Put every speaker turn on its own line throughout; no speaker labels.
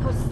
корпус.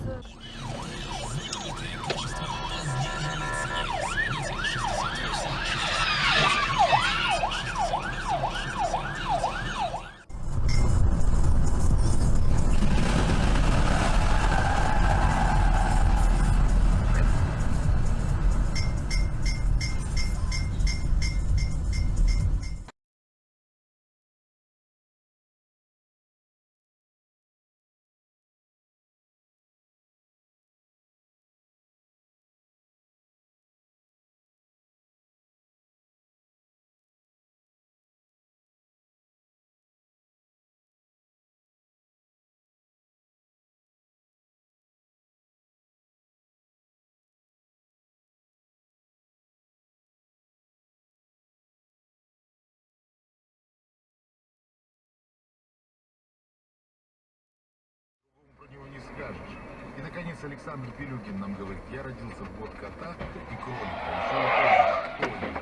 Про него не скажешь. И, наконец, Александр Пилюгин нам говорит, я родился в год кота и кролика. Еще и понял.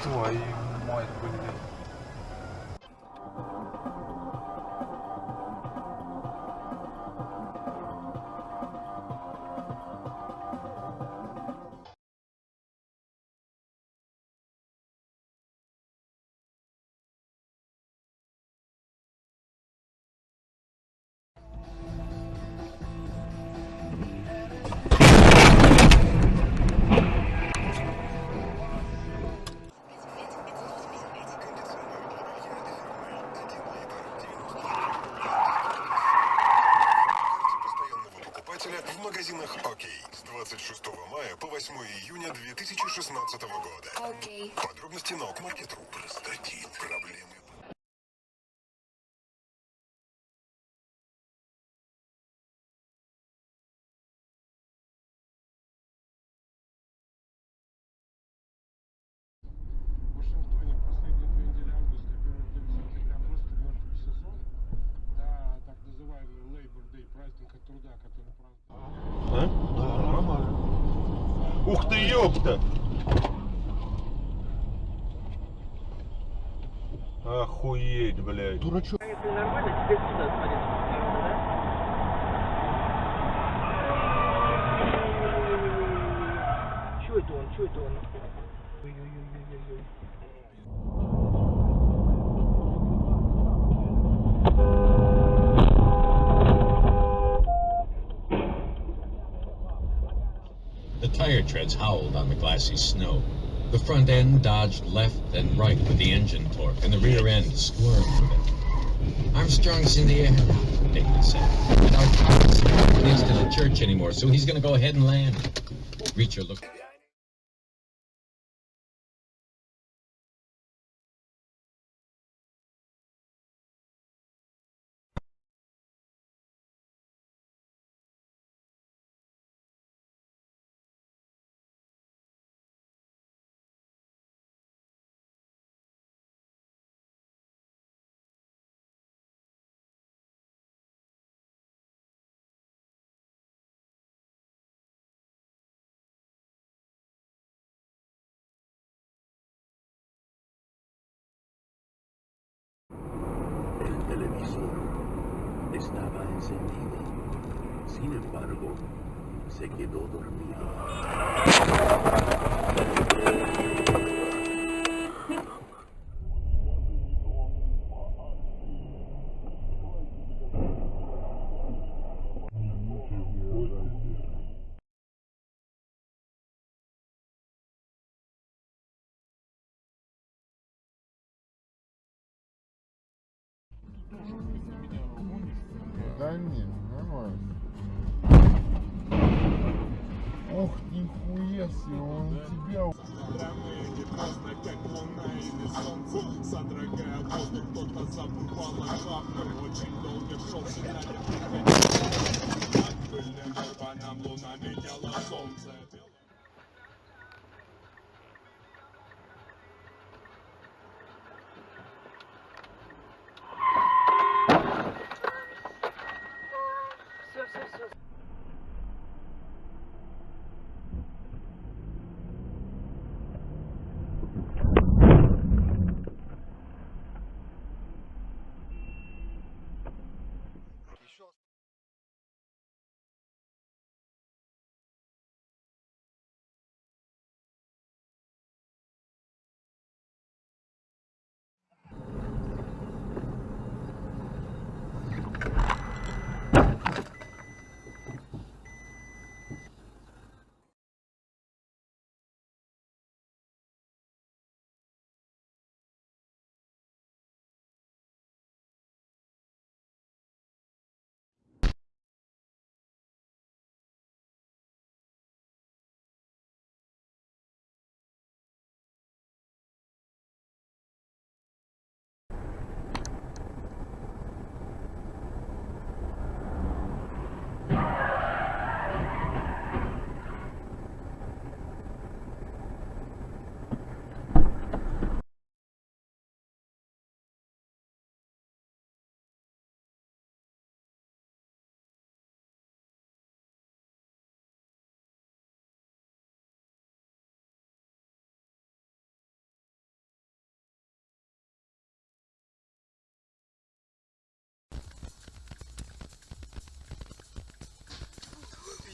Твою мать, блин.
В магазинах ОК с 26 мая по 8 июня 2016 года. Подробности на Окмаркет.ру. Простатит. Проблемы.
В Вашингтоне последние 2 недели августа и первые 2 сентября просто мертвый сезон. Да, так называемый Labor Day, праздника труда, который празднует.
А? Да, нормально. Ух ты, ёпта! Охуеть, блядь.
Дурачок. Если нормально, теперь сюда смотреть. Да? Чё это он? Чё это он? Ой-ой-ой-ой-ой.
The tire treads howled on the glassy snow. The front end dodged left and right with the engine torque, and the rear end squirmed with it. Armstrong's in the air, David said. And our pilot's needs to the church anymore, so he's going to go ahead and land. Reacher looked.
El televisor estaba encendido. Sin embargo, se quedó dormido.
Да не, нормально. Ох, нихуя себе, он тебя...
Прекрасно, как луна или солнце, содрогая воздух, кто-то забывал о главном. Очень долго шел сигнале, приходил. Над пыльным барабаном луна меняла солнце.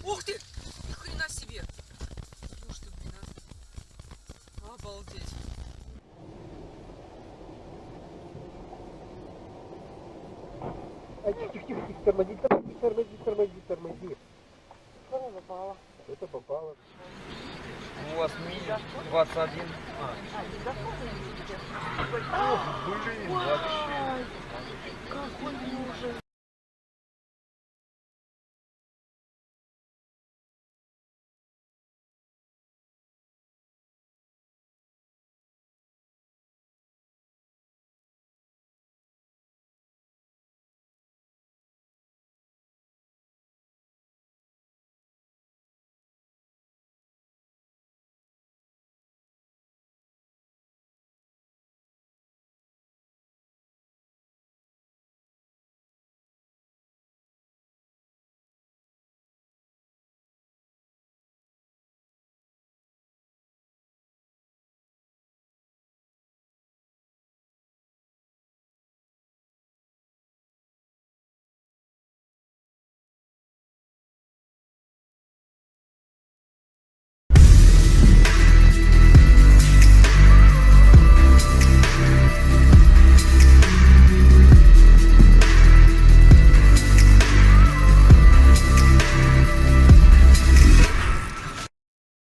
Ух ты! Ни хрена себе! Ёж ты, блин, а. Обалдеть.
Ай, тихо, тормози, тормози, тормози, тормози, тормози.
Что попало?
Это попало.
У вас Ми-21.
Блин, вообще.
Какой